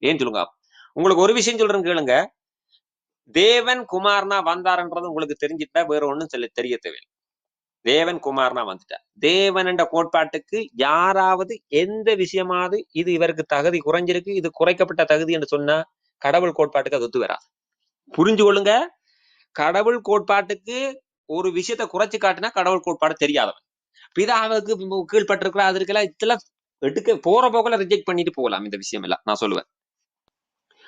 ஏன் சொல்லுங்க. உங்களுக்கு ஒரு விஷயம் சொல்றேன் கேளுங்க. தேவன் குமாரனா வந்தாருன்றது உங்களுக்கு தெரிஞ்சிட்டா வேற ஒண்ணும் தெரிய தேவையில்லை. தேவன் குமாரனா வந்துட்டார். தேவன் என்ற கோட்பாட்டுக்கு யாராவது எந்த விஷயமாவது இது இவருக்கு தகுதி குறைஞ்சிருக்கு, இது குறைக்கப்பட்ட தகுதி என்று சொன்னா கடவுள் கோட்பாட்டுக்கு அது ஒத்து வராது. புரிஞ்சு கொள்ளுங்க. கடவுள் கோட்பாட்டுக்கு ஒரு விஷயத்த குறைச்சு காட்டினா கடவுள் கோட்பாடு தெரியாதவன். பிதாவுக்கு கீழ்பட்டிருக்கிற அது இருக்கலாம், இதெல்லாம் எடுக்க போற போக்குல ரிஜெக்ட் பண்ணிட்டு போகலாம். இந்த விஷயம் எல்லாம் நான் சொல்லுவேன்.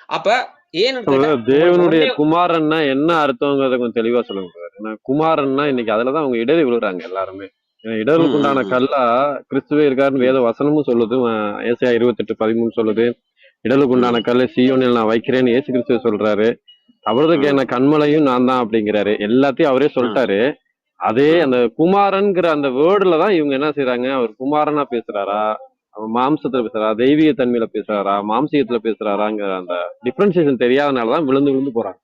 அப்ப ஏன்னு கேட்டா, தேவனுடைய குமாரன்னா என்ன அர்த்தங்கிறத கொஞ்சம் தெளிவா சொல்லுங்க. ஏன்னா குமாரன்னா இன்னைக்கு அதுலதான் அவங்க இடறி விழுறாங்க எல்லாருமே. இடருக்கு உண்டான கல்லா கிறிஸ்துவே இருக்காருன்னு வேத வசனமும் சொல்லுது. ஏசாயா 28:13 சொல்லுது. இடருக்கு உண்டான கல்லை சீயோனில் நான் வைக்கிறேன்னு ஏசு கிறிஸ்துவ சொல்றாரு. அவரதுக்கு என்ன கண்மலையும் நான் தான் அப்படிங்கிறாரு. எல்லாத்தையும் அவரே சொல்லிட்டாரு. அதே அந்த குமாரன்கிற அந்த வேர்டுல தான் இவங்க என்ன செய்யறாங்க, அவர் குமாரனா பேசுறாரா, அவர் மாம்சத்துல பேசுறாரா, தெய்வீக தன்மையில பேசுறாரா, மாம்சீகத்துல பேசுறாராங்கிற அந்த டிஃபரன்சியேஷன் தெரியாதனாலதான் விழுந்து விழுந்து போறாங்க.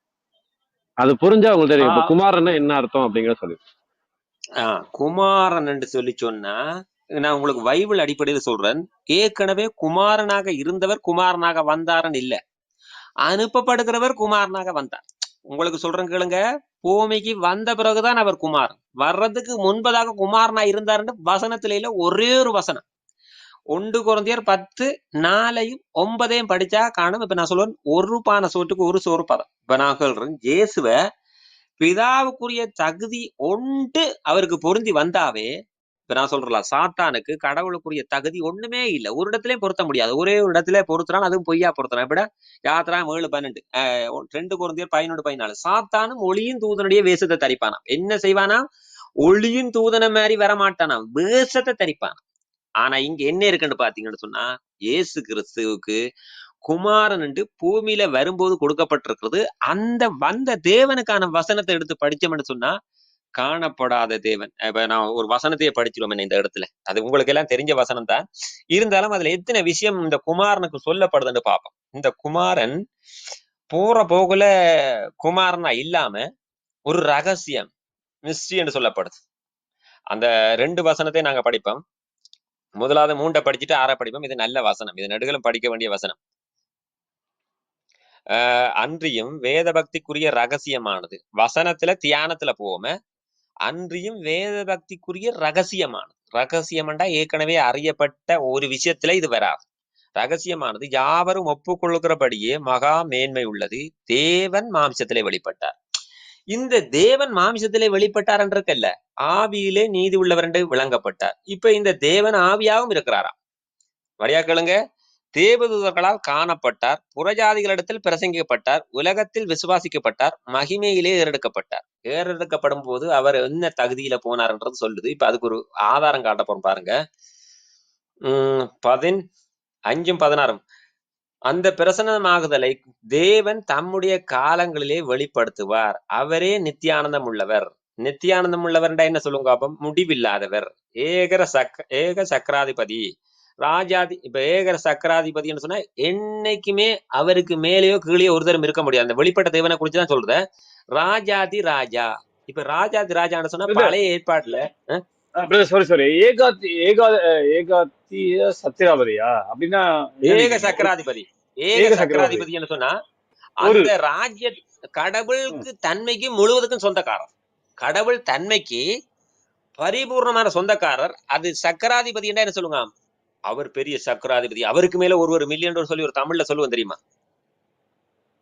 அது புரிஞ்சா அவங்களுக்கு தெரியும் இப்ப குமாரன்னா என்ன அர்த்தம் அப்படிங்கிற சொல்லி. குமாரன் என்று சொல்லி சொன்னா, நான் உங்களுக்கு பைபிள் அடிப்படையில சொல்றேன். ஏற்கனவே குமாரனாக இருந்தவர் குமாரனாக வந்தாரன் இல்ல, அனுப்பப்படுகிறவர் குமாரனாக வந்தார். உங்களுக்கு சொல்றேன் கேளுங்க. பூமிக்கு வந்த பிறகுதான் அவர் குமாரன். வர்றதுக்கு முன்பதாக குமாரனா இருந்தாருன்னு வசனத்தில ஒரே ஒரு வசனம் 1 கொரிந்தியர் 10:4-9 படிச்சா காணும். இப்ப நான் சொல்லுவேன், ஒரு பானை சோற்றுக்கு ஒரு சோறு பதம். இப்ப நான் சொல்றேன், இயேசுவ பிதாவுக்குரிய தகுதி ஒன்று அவருக்கு பொருந்தி வந்தாவே, இப்ப நான் சொல்றேன், சாத்தானுக்கு கடவுளுக்குரிய தகுதி ஒண்ணுமே இல்லை. ஒரு இடத்துலயும் பொருத்த முடியாது. ஒரே ஒரு இடத்துல பொருத்துறான், அதுவும் பொய்யா பொருத்துறான். இப்ப யாத்திரா 7:12, 2 கொரிந்தியர் 11:14. சாத்தானும் ஒளியின் தூதனுடைய வேஷத்தை தரிப்பானா. என்ன செய்வானா? ஒளியின் தூதனை மாதிரி வரமாட்டானா, வேஷத்தை தரிப்பானா. ஆனா இங்க என்ன இருக்குன்னு பாத்தீங்கன்னு சொன்னா, இயேசு கிறிஸ்துவுக்கு குமாரன் என்று பூமியில வரும்போது கொடுக்கப்பட்டிருக்கிறது. அந்த வந்த தேவனுக்கான வசனத்தை எடுத்து படிச்சோம்னு சொன்னா, காணப்படாத தேவன். இப்ப நான் ஒரு வசனத்தையே படிச்சிருவோம் இந்த இடத்துல. அது உங்களுக்கு எல்லாம் தெரிஞ்ச வசனம் தான். இருந்தாலும் அதுல எத்தனை விஷயம் இந்த குமாரனுக்கு சொல்லப்படுதுன்னு பார்ப்போம். இந்த குமாரன் போற போகுல குமாரனா இல்லாம ஒரு ரகசியம், மிஸ்ட்ரி என்று சொல்லப்படுது. அந்த 2 வசனத்தை நாங்க படிப்போம். முதலாவது 3 படிச்சுட்டு 6 படிப்போம். இது நல்ல வசனம், இது நெடுகளும் படிக்க வேண்டிய வசனம். அன்றியும் வேத பக்திக்குரிய ரகசியமானது. வசனத்துல தியானத்துல போவோம, அன்றியும் வேத பக்திக்குரிய ரகசியமானது. ரகசியம்டா ஏற்கனவே அறியப்பட்ட ஒரு விஷயத்துல இது வராது. ரகசியமானது யாவரும் ஒப்புக்கொள்கிறபடியே மகா மேன்மை உள்ளது. தேவன் மாம்சத்திலே வெளிப்பட்டார். இந்த தேவன் மாம்சத்திலே வெளிப்பட்டார் என்றிருக்கல்ல, ஆவியிலே நீதி உள்ளவர் என்று விளங்கப்பட்டார். இப்ப இந்த தேவன் ஆவியாகவும் இருக்கிறாராம். வழியா கேளுங்க. தேவதூதர்களால் காணப்பட்டார், புறஜாதிகளிடத்தில் பிரசங்கிக்கப்பட்டார், உலகத்தில் விசுவாசிக்கப்பட்டார், மகிமையிலே ஏறெடுக்கப்பட்டார். ஏறெடுக்கப்படும் போது அவர் என்ன தகுதியில போனார்ன்றது சொல்லுது. இப்ப அதுக்கு ஒரு ஆதாரம் காட்ட போறோம் பாருங்க. 15-16. அந்த பிரசன்னமாகுதலை தேவன் தம்முடைய காலங்களிலே வெளிப்படுத்துவார். அவரே நித்தியானந்தம் உள்ளவர். நித்தியானந்தம் உள்ளவர்டா என்ன சொல்லுங்க பாப்போம்? முடிவில்லாதவர், ஏக சக்கராதிபதி, ராஜாதி. இப்ப ஏகர சக்கராதிபதினு சொன்னா என்னைக்குமே அவருக்கு மேலேயோ கீழே ஒரு தரம் இருக்க முடியாது. அந்த வெளிப்பட்ட தேவனை குறிச்சுதான் சொல்றேன். ராஜாதி ராஜா. இப்ப ராஜாதி ராஜான்னு சொன்னா பழைய ஏற்பாட்டுல சாரி ஏகாத்திய சத்திராபதியா அப்படின்னா ஏக சக்கராதிபதி. ஏக சக்கராதிபதினு சொன்னா அந்த ராஜ்ய கடவுளுக்கு தன்மைக்கு முழுவதுக்கும் சொந்தக்காரர். கடவுள் தன்மைக்கு பரிபூர்ணமான சொந்தக்காரர். அது சக்கராதிபதி என்ன சொல்லுங்க? அவர் பெரிய சக்கராதிபதி. அவருக்கு மேல ஒரு மில்லியன் சொல்லி ஒரு தமிழ்ல சொல்லுவோம் தெரியுமா?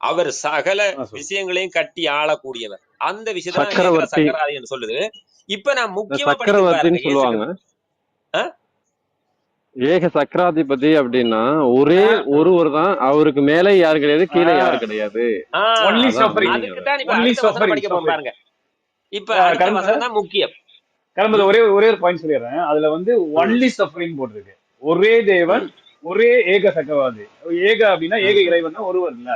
அவர் சகல விஷயங்களையும் கட்டி ஆளக்கூடியவர். அந்த விஷயத்த சக்கராதிபதி சொல்லுது. இப்ப நான் முக்கியமா சொல்லுவாங்க. ஏக சக்கராதிபதி அப்படின்னா ஒரே ஒருவர் தான், அவருக்கு மேலே யாரு கிடையாது, கீழே யாரு கிடையாது. பாருங்க. இப்ப அடுத்த வசனம் தான் முக்கியம். கிளம்புது. ஒரே ஒரு பாயிண்ட் சொல்லிடுறேன். அதுல வந்து ஒன்லி சஃபரிங் போட்டிருக்கு. ஒரே தேவன், ஒரே ஏக சக்கரவாதி. ஏக அப்படின்னா ஏக இறைவன் ஒருவர் இல்ல.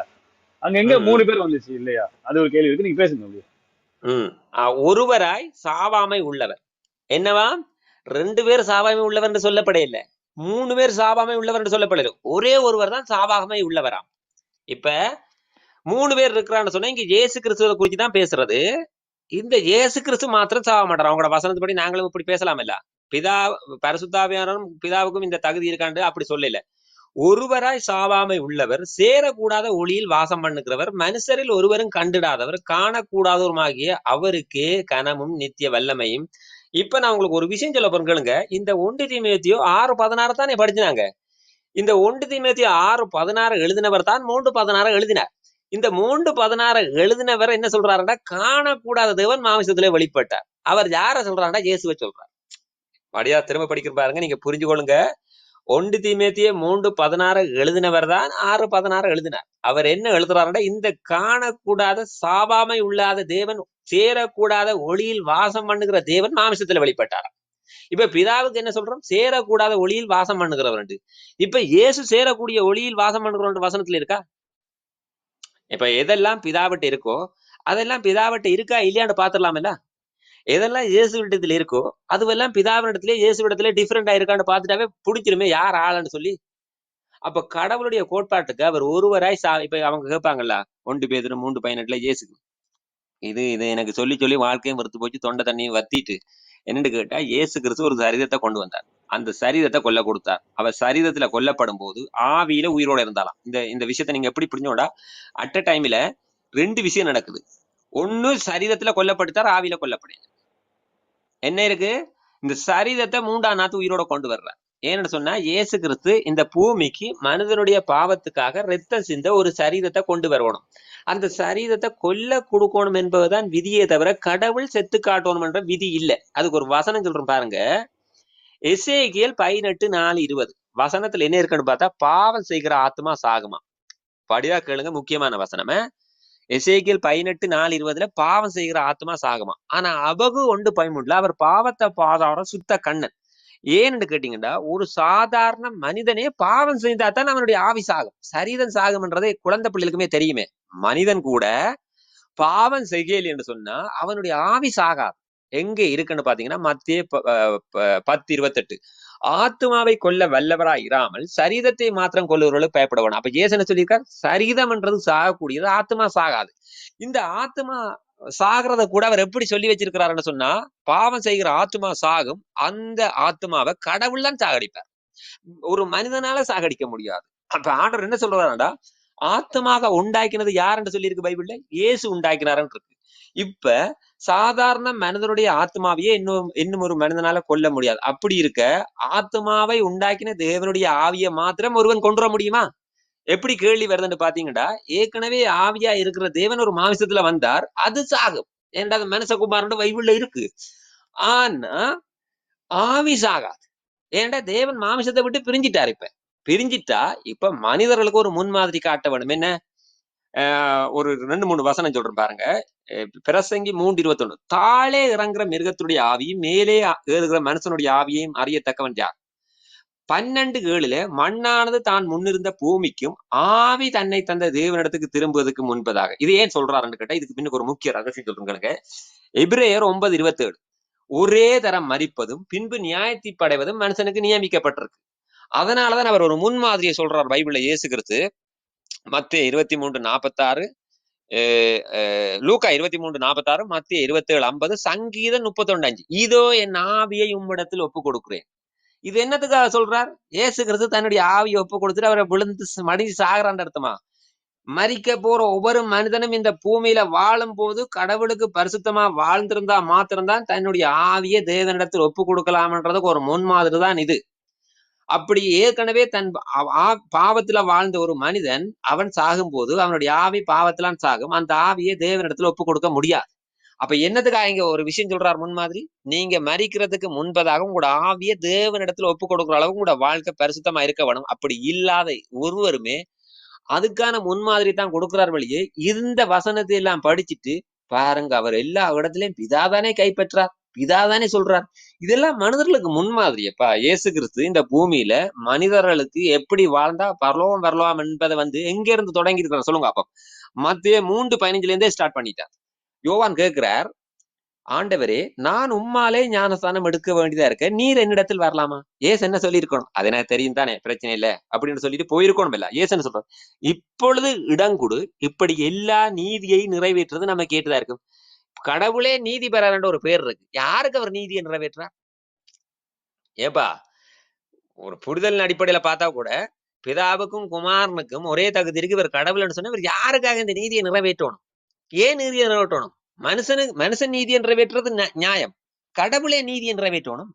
அங்க எங்க 3 பேர் வந்துச்சு இல்லையா? அது ஒரு கேள்வி இருக்கு. நீங்க பேசுங்க. ஒருவராய் சாவாமை உள்ளவர். என்னவா? 2 பேர் சாவாமை உள்ளவர் என்று சொல்லப்பட இல்லை, 3 பேர் சாவாமை உள்ளவர் என்று சொல்லப்படல. ஒரே ஒருவர் தான் சாவாமை உள்ளவராம். இப்ப 3 பேர் இருக்கிறான்னு சொன்னா இங்க இயேசு கிறிஸ்துவ குறித்து தான் பேசுறது. இந்த இயேசு கிறிஸ்து மாத்திரம் சாவ மாட்டார். அவங்களோட வசனத்துப்படி நாங்களும் இப்படி பேசலாம் இல்ல. பிதா பரிசுத்தாவியானவரும் பிதாவுக்கும் இந்த தகுதி இருக்காண்டு அப்படி சொல்லல. ஒருவராய் சாவாமை உள்ளவர், சேரக்கூடாத ஒளியில் வாசம் பண்ணுகிறவர், மனுஷரில் ஒருவரும் கண்டிடாதவர், காணக்கூடாதவருமாகிய அவருக்கே கனமும் நித்திய வல்லமையும். இப்ப நான் உங்களுக்கு ஒரு விஷயம் சொல்ல போறேங்க. இந்த 1 தீமோத்தேயு 6:16 தானே படிச்சாங்க. இந்த 1 தீமோத்தேயு 6:16 எழுதினவர் தான் 3:16 எழுதினார். இந்த 3:16 எழுதினவர் என்ன சொல்றாருன்னா, காணக்கூடாத தேவன் மாமிசத்திலே வெளிப்பட்டார். அவர் யார சொல்றாருன்னா, இயேசுவை சொல்றார். படியா திரும்ப படிக்கிற பாருங்க, நீங்க புரிஞ்சு கொள்ளுங்க. 1 தீமோத்தேயு 3:16 எழுதினவர் தான் 6:16 எழுதினார். அவர் என்ன எழுதுறாருன்னா, இந்த காணக்கூடாத சாவாமை உள்ளாத தேவன், சேரக்கூடாத ஒளியில் வாசம் பண்ணுகிற தேவன் மாமிசத்துல வெளிப்பட்டார். இப்ப பிதாவுக்கு என்ன சொல்றோம்? சேரக்கூடாத ஒளியில் வாசம் பண்ணுகிறவர். இப்ப இயேசு சேரக்கூடிய ஒளியில் வாசம் பண்ணுகிற வசனத்துல இருக்கா? இப்ப எதெல்லாம் பிதாவிட்ட இருக்கோ அதெல்லாம் பிதாவிட்ட இருக்கா இல்லையான்னு பாத்துடலாம்ல. எதெல்லாம் இயேசுவிடத்துல இருக்கோ அதுவெல்லாம் பிதாவினிடத்திலே இயேசுவிடத்திலே டிஃபரெண்டா இருக்கான்னு பார்த்துட்டாவே பிடிச்சிருமே யார் ஆளுன்னு சொல்லி. அப்ப கடவுளுடைய கோட்பாட்டுக்கு அவர் ஒருவராய் இப்ப அவங்க கேட்பாங்கல்ல, 1 பேதுரு 3:18 இயேசு இது எனக்கு சொல்லி சொல்லி வாழ்க்கையும் வெறுத்து போச்சு, தொண்டை தண்ணியும் வத்திட்டு என்னன்னு கேட்டா, இயேசு கிறிஸ்து ஒரு சரீரத்தை கொண்டு வந்தார். அந்த சரீரத்தை கொல்ல கொடுத்தார். அவர் சரீரத்துல கொல்லப்படும் போது ஆவியில உயிரோட இருந்தாலாம். இந்த விஷயத்த நீங்க எப்படி புரிஞ்சோடா, அட் அ டைம்ல 2 விஷயம் நடக்குது. ஒண்ணு சரீரத்துல கொல்லப்படுத்தார், ஆவியில கொல்லப்படு. என்ன இருக்கு? இந்த சரீரத்தை 3ஆம் நாத்து உயிரோட கொண்டு வர்றார். ஏன்னு சொன்னா, இயேசு கிறிஸ்து இந்த பூமிக்கு மனிதனுடைய பாவத்துக்காக ரத்தம் சிந்த ஒரு சரீரத்தை கொண்டு வரணும். அந்த சரீரத்தை கொல்ல கொடுக்கணும் என்பதுதான் விதியே தவிர கடவுள் செத்து காட்டணும் என்ற விதி இல்லை. அதுக்கு ஒரு வசனம் சொல்றேன் பாருங்க. எசேக்கியேல் 18:4-20 வசனத்துல என்ன இருக்குன்னு பார்த்தா, பாவம் செய்கிற ஆத்மா சாகுமா. படியா கேளுங்க, முக்கியமான வசனமே. எசேக்கியேல் 18:4-20 பாவம் செய்கிற ஆத்மா சாகுமா. ஆனா அபகு 1:13 அவர் பாவத்தை பாதார சுத்த கண்ணன். ஏன்னு கேட்டீங்கன்னா, ஒரு சாதாரண மனிதனே பாவம் செய்தா தான் அவனுடைய ஆவி சாகும். சரீரம் சாகும்ன்றதே குழந்தை பிள்ளைகளுக்குமே தெரியுமே. மனிதன் கூட பாவம் செய்யல் என்று சொன்னா அவனுடைய ஆவி சாகாது. எங்க இருக்குன்னு பாத்தீங்கன்னா, மத்தேயு 10:28 ஆத்மாவை கொல்ல வல்லவராய் இராமல் சரீரத்தை மாத்திரம் கொல்லுவர்களுக்கு பயப்பட வேணும். அப்ப இயேசு என்ன சொல்லியிருக்கார்? சரீரம்ன்றது சாகக்கூடியது, ஆத்மா சாகாது. இந்த ஆத்மா சாகிறத கூட அவர் எப்படி சொல்லி வச்சிருக்கிறாருன்னு சொன்னா, பாவம் செய்கிற ஆத்மா சாகும், அந்த ஆத்மாவை கடவுள் தான் சாகடிப்பார். ஒரு மனிதனால சாகடிக்க முடியாது. அப்ப ஆண்டவர் என்ன சொல்றாருடா, ஆத்மாக உண்டாக்கினது யாருன்னு சொல்லி இருக்கு பைபிள்ல? இயேசு உண்டாக்கினாருன்னு இருக்கு. இப்ப சாதாரண மனிதனுடைய ஆத்மாவையே இன்னும் ஒரு மனிதனால கொல்ல முடியாது. அப்படி இருக்க ஆத்மாவை உண்டாக்கின தேவனுடைய ஆவியை மாத்திரம் ஒருவன் கொண்டு வர முடியுமா? எப்படி கேள்வி வருதுன்னு பாத்தீங்கன்னா, ஏற்கனவே ஆவியா இருக்கிற தேவன் ஒரு மாமிசத்துல வந்தார், அது சாகும். ஏன்டா அது மனுஷகுமாரன் பைபிள்ல இருக்கு. ஆனா ஆவி சாகாது. ஏன்டா தேவன் மாமிசத்தை விட்டு பிரிஞ்சிட்டாரு. இப்ப பிரிஞ்சிட்டா இப்ப மனிதர்களுக்கு ஒரு முன்மாதிரி காட்ட வேணும். என்ன? ஒரு 2-3 வசனம் சொல்றேன் பாருங்க. பிரசங்கி 3:21 தாழே இறங்குற மிருகத்துடைய ஆவியும் மேலே ஏறுகிற மனுஷனுடைய ஆவியையும் அறியத்தக்கவன் யார்? 12:7 மண்ணானது தான் முன்னிருந்த பூமிக்கும் ஆவி தன்னை தந்த தேவனிடத்துக்கு திரும்புவதற்கு முன்பதாக. இது ஏன் சொல்றாருன்னு கேட்டா, இதுக்கு பின்னுக்கு ஒரு முக்கிய ரகசியம் சொல்றேங்க. எபிரேயர் 9:27 ஒரே தரம் மரிப்பதும் பின்பு நியாயத்தீர்ப்படைவதும் மனுஷனுக்கு நியமிக்கப்பட்டிருக்கு. அதனாலதான் அவர் ஒரு முன்மாதிரியை சொல்றார் பைபிள்ல இயேசு கிறிஸ்து. மத்தேயு 23:46, லூக்கா 23:46, மத்தேயு 27:50, சங்கீதம் 31:5 இதோ என் ஆவியை உம்மிடத்தில் ஒப்பு கொடுக்கிறேன். இது என்னத்துக்காக சொல்றார்? இயேசு கிறிஸ்து தன்னுடைய ஆவியை ஒப்பு கொடுத்துட்டு அவரை விழுந்து மடிஞ்சு சாகிறான்னு அர்த்தமா? மரிக்க போற ஒவ்வொரு மனிதனும் இந்த பூமியில வாழும் போது கடவுளுக்கு பரிசுத்தமா வாழ்ந்திருந்தா மாத்திரம்தான் தன்னுடைய ஆவியை தேவனிடத்தில் ஒப்பு கொடுக்கலாம்ன்றதுக்கு ஒரு முன்மாதிரி தான் இது. அப்படி ஏற்கனவே தன் பாவத்துல வாழ்ந்த ஒரு மனிதன் அவன் சாகும் போது அவனுடைய ஆவி பாவத்திலான் சாகும். அந்த ஆவியை தேவனிடத்துல ஒப்பு கொடுக்க முடியாது. அப்ப என்னத்துக்காக இங்க ஒரு விஷயம் சொல்றாரு முன்மாதிரி? நீங்க மரிக்கிறதுக்கு முன்பதாக உங்களோட ஆவியை தேவனிடத்துல ஒப்பு கொடுக்குற அளவுக்கு உங்களோட வாழ்க்கை பரிசுத்தமா இருக்க வேணும். அப்படி இல்லாத ஒருவருமே அதுக்கான முன்மாதிரி தான் கொடுக்கிறார் வழியே. இந்த வசனத்தை எல்லாம் படிச்சுட்டு பாருங்க, அவர் எல்லா இடத்துலயும் பிதாதானே கைப்பற்றார், பிதாதானே சொல்றார். இதெல்லாம் மனிதர்களுக்கு முன்மாதிரியப்பா. இயேசு கிறிஸ்து இந்த பூமியில மனிதர்களுக்கு எப்படி வாழ்ந்தா பரலோகம் வரலாம் என்பதை எங்க இருந்து தொடங்கி இருக்கிறார் சொல்லுங்க அப்ப. மத்தேயு 3:15 ஸ்டார்ட் பண்ணிட்டார். யோவான் கேட்கிறார், ஆண்டவரே நான் உம்மாலே ஞானஸ்தானம் எடுக்க வேண்டியதா இருக்க, நீர் என்னிடத்தில் வரலாமா? ஏசு என்ன சொல்லியிருக்கணும்? அது எனக்கு தெரியும் தானே, பிரச்சனை இல்லை அப்படின்னு சொல்லிட்டு போயிருக்கணும் இல்ல. ஏசு என்ன சொல்றாரு? இப்பொழுது இடங்கொடு, இப்படி எல்லா நீதியை நிறைவேற்றுறது நம்ம கேட்டுதான் இருக்கும். கடவுளே நீதி பெறார் ஒரு பேர் இருக்கு. யாருக்கு அவர் நீதியை நிறைவேற்றார்? ஏப்பா, ஒரு புரிதலின் அடிப்படையில பார்த்தா கூட பிதாவுக்கும் குமாரனுக்கும் ஒரே தகுதி இருக்கு, இவர் கடவுள்னு சொன்னா இவர் யாருக்காக இந்த நீதியை நிறைவேற்றணும்? ஏன் நீதியை நிறைவேற்றணும்? மனுஷன் நீதியை நிறைவேற்றுறது நியாயம். கடவுளே நீதியை நிறைவேற்றணும்.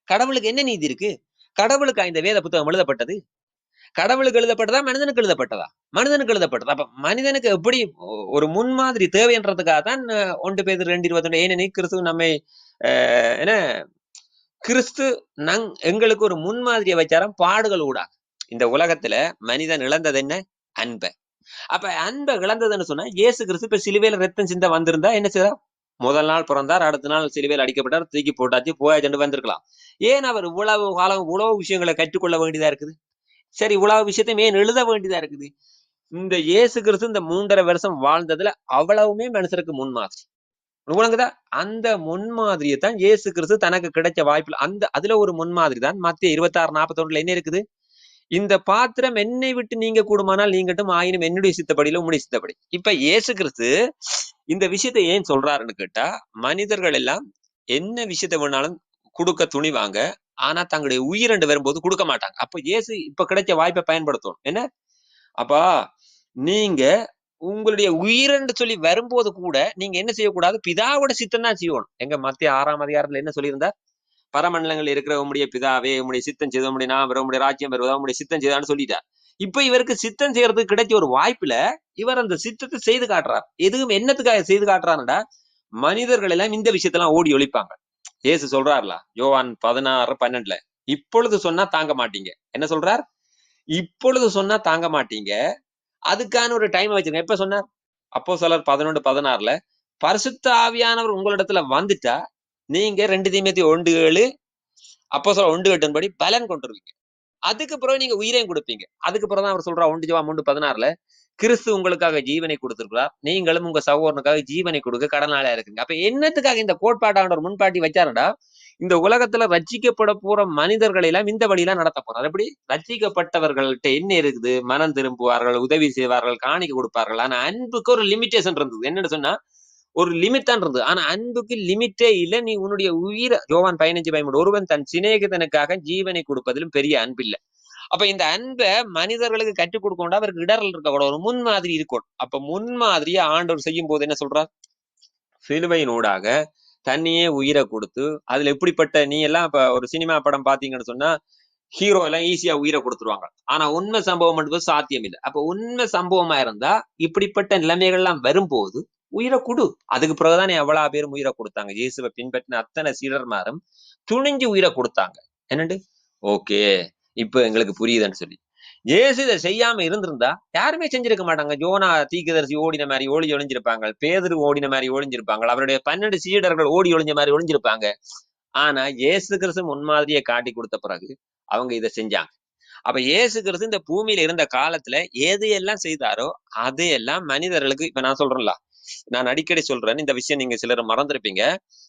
கடவுளுக்கு என்ன நீதி இருக்கு? கடவுளுக்கு இந்த வேத புத்தகம் எழுதப்பட்டது? கடவுளுக்கு எழுதப்பட்டதா மனிதனுக்கு எழுதப்பட்டதா? மனிதனுக்கு எழுதப்பட்டதா? அப்ப மனிதனுக்கு எப்படி ஒரு முன்மாதிரி தேவைன்றதுக்காக தான் 1 பேதுரு 2:21 ஏனெனில் கிறிஸ்து நம்மை என்ன கிறிஸ்து எங்களுக்கு ஒரு முன்மாதிரியை வச்சாராம் பாடுகள் ஊடாக. இந்த உலகத்துல மனிதன் இழந்தது என்ன? அன்பை. அப்ப அன்பை இழந்ததுன்னு சொன்னா இயேசு கிறிஸ்து இப்ப சிலுவையில ரத்தம் சிந்த வந்திருந்தா என்ன செய்யறா? முதல் நாள் பிறந்தார், அடுத்த நாள் சிலுவையில் அடிக்கப்பட்டார், தூக்கி போட்டாச்சு, போயாச்சு வந்திருக்கலாம். ஏன் அவர் இவ்வளவு காலம் இவ்வளவு விஷயங்களை கற்றுக்கொள்ள வேண்டியதா இருக்குது? சரி, இவ்வளவு விஷயத்தையும் ஏன் எழுத வேண்டியதா இருக்குது? இந்த இயேசு கிறிஸ்து இந்த 3.5 வருஷம் வாழ்ந்ததுல அவ்வளவுமே மனுஷருக்கு முன்மாதிரி. உனக்குதா அந்த முன்மாதிரியை தான் இயேசு கிறிஸ்து தனக்கு கிடைச்ச வாய்ப்புல அதுல ஒரு முன்மாதிரி தான் மத்திய 26:41 என்ன இருக்குது? இந்த பாத்திரம் என்னை விட்டு நீங்க கூடுமானால் நீங்கட்டும், ஆயினும் என்னுடைய சித்தப்படியில உம்முடைய சித்தப்படி. இப்ப இயேசு கிறிஸ்து இந்த விஷயத்தை ஏன் சொல்றாருன்னு கேட்டா, மனிதர்கள் எல்லாம் என்ன விஷயத்த வேணாலும் கொடுக்க துணிவாங்க, ஆனா தங்களுடைய உயிரண்டு வரும்போது கொடுக்க மாட்டாங்க. அப்ப இயேசு இப்ப கிடைச்ச வாய்ப்பை பயன்படுத்தணும். என்ன அப்பா, நீங்க உங்களுடைய உயிரண்டு சொல்லி வரும்போது கூட நீங்க என்ன செய்யக்கூடாது? பிதாவோட சித்தம் தான் செய்யணும். எங்க மத்திய 6ஆம் அதிகாரத்துல என்ன சொல்லியிருந்தார்? பரமண்டலங்கள் இருக்கிற உம்முடைய பிதாவே, உம்முடைய சித்தம் செய்த, உம்முடைய நாம் உம்முடைய ராஜ்யம் வருவதா, உம்முடைய சித்தம் செய்தான்னு சொல்லிட்டார். இப்ப இவருக்கு சித்தம் செய்யறதுக்கு கிடைச்ச ஒரு வாய்ப்புல இவர் அந்த சித்தத்தை செய்து காட்டுறார். எதுவும் என்னத்துக்காக செய்து காட்டுறாருடா? மனிதர்கள் எல்லாம் இந்த விஷயத்தெல்லாம் ஓடி ஒழிப்பாங்க. இயேசு சொல்றாருல யோவான் 16:12, இப்பொழுது சொன்னா தாங்க மாட்டீங்க. என்ன சொல்றார்? இப்பொழுது சொன்னா தாங்க மாட்டீங்க, அதுக்கான ஒரு டைம் வச்சிருங்க. எப்ப சொன்னார்? அப்போஸ்தலர் 11:16 பரிசுத்த ஆவியானவர் உங்களிடத்துல வந்துட்டா நீங்க 2 தீமோத்தேயு 1:7 அப்போஸ்தலர் 1:8 படி பலன் கொண்டுருவீங்க. அதுக்கு பிறகு நீங்க உயிரையும் கொடுப்பீங்க. அதுக்கு பிறகுதான் அவர் சொல்றா 1 யோவான் 3:16 கிறிஸ்து உங்களுக்காக ஜீவனை கொடுத்திருக்கிறார், நீங்களும் உங்க சகோதரனுக்காக ஜீவனை கொடுக்க கடனாளியா இருக்குங்க. அப்ப என்னத்துக்காக இந்த கோட்பாட்டாண்டவர் முன்பாட்டி வச்சாருடா? இந்த உலகத்துல ரட்சிக்கப்பட போற மனிதர்களை எல்லாம் இந்த வழியெல்லாம் நடத்த போறார். எப்படி? ரட்சிக்கப்பட்டவர்கள்ட்ட என்ன இருக்குது? மனம் திரும்புவார்கள், உதவி செய்வார்கள், காணிக்கை கொடுப்பார்கள். ஆனா அன்புக்கு ஒரு லிமிட்டேஷன் இருந்தது. என்னன்னு சொன்னா ஒரு லிமிட் தான் இருந்தது. ஆனா அன்புக்கு லிமிட்டே இல்ல. நீ உன்னுடைய உயிரை யோவான் 15:13 ஒருவன் தன் சிநேகிதனுக்காக ஜீவனை கொடுப்பதிலும் பெரிய அன்பு இல்ல. அப்ப இந்த அன்பை மனிதர்களுக்கு கற்றுக் கொடுக்கணும். அவருக்கு இடரல் இருக்கக்கூடாது, ஒரு முன்மாதிரி இருக்கணும். அப்ப முன்மாதிரியை ஆண்டவர் செய்யும் போது என்ன சொல்றார்? சிலுவையினூடாக தன்னையே உயிரை கொடுத்து, அதுல எப்படிப்பட்ட நீ எல்லாம் இப்ப ஒரு சினிமா படம் பாத்தீங்கன்னு சொன்னா ஹீரோ எல்லாம் ஈஸியா உயிரை கொடுத்துருவாங்க. ஆனா உண்மை சம்பவம் என்பது சாத்தியம் இல்லை. அப்ப உண்மை சம்பவமா இருந்தா இப்படிப்பட்ட நிலைமைகள் எல்லாம் வரும்போது உயிரை கொடு. அதுக்கு பிறகுதான் எவ்வளவு பேரும் உயிரை கொடுத்தாங்க. இயேசுவை பின்பற்றின அத்தனை சீடர்மாரும் துணிஞ்சு உயிரை கொடுத்தாங்க. என்னண்டு ஓகே இப்ப எங்களுக்கு புரியுதுன்னு சொல்லி. இயேசு இதை செய்யாம இருந்திருந்தா யாருமே செஞ்சிருக்க மாட்டாங்க. யோனா தீர்க்கதரிசி ஓடின மாதிரி ஓடி ஒளிஞ்சிருப்பாங்க, பேதுரு ஓடின மாதிரி ஒளிஞ்சிருப்பாங்க, அவருடைய 12 சீடர்கள் ஓடி ஒளிஞ்ச மாதிரி ஒளிஞ்சிருப்பாங்க. ஆனா இயேசு கிறிஸ்து முன்மாதிரியை காட்டி கொடுத்த பிறகு அவங்க இதை செஞ்சாங்க. அப்ப இயேசு கிறிஸ்து இந்த பூமியில இருந்த காலத்துல எது எல்லாம் செய்தாரோ அதையெல்லாம் மனிதர்களுக்கு இப்ப நான் சொல்றேன்ல, நான் அடிக்கடி சொல்றேன் இந்த விஷயம், நீங்க சிலர் மறந்துருப்பீங்க.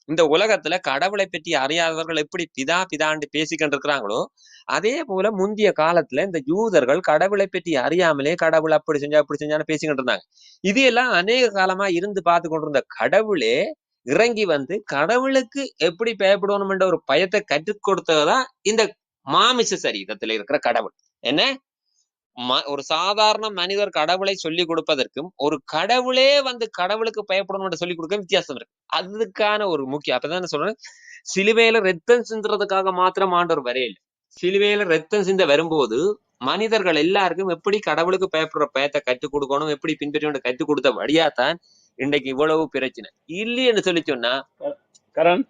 இந்த உலகத்துல கடவுளை பற்றி அறியாதவர்கள் எப்படி பிதா பிதாண்டு பேசிக்கிட்டு இருக்கிறாங்களோ அதே போல முந்தைய காலத்துல இந்த யூதர்கள் கடவுளை பற்றி அறியாமலே கடவுள் அப்படி செஞ்சா அப்படி செஞ்சான்னு பேசிக்கிட்டு இருந்தாங்க. இது எல்லாம் அநேக காலமா இருந்து பார்த்து கொண்டிருந்த கடவுளே இறங்கி வந்து கடவுளுக்கு எப்படி பயப்படணும் என்ற ஒரு பயத்தை கற்றுக் கொடுத்ததுதான் இந்த மாமிச சரீரத்துல இருக்கிற கடவுள். என்ன ஒரு சாதாரண மனிதர் கடவுளை சொல்லி கொடுப்பதற்கும் ஒரு கடவுளே வந்து கடவுளுக்கு பயப்படணும் சொல்லி கொடுக்க வித்தியாசம் இருக்கு. அதுக்கான ஒரு முக்கியம். அப்பதான் சொல்றேன், சிலுவையில ரத்தம் சிந்துறதுக்காக மாத்திரம் ஆண்டவர் வரையில. சிலுவையில ரத்தம் சிந்த வரும்போது மனிதர்கள் எல்லாருக்கும் எப்படி கடவுளுக்கு பயப்படுற பயத்தை கற்றுக் கொடுக்கணும், எப்படி பின்பற்றி கற்றுக் கொடுத்த வழியாத்தான் இன்றைக்கு இவ்வளவு பிரச்சனை இல்லைன்னு சொல்லி சொன்னா. கரண்,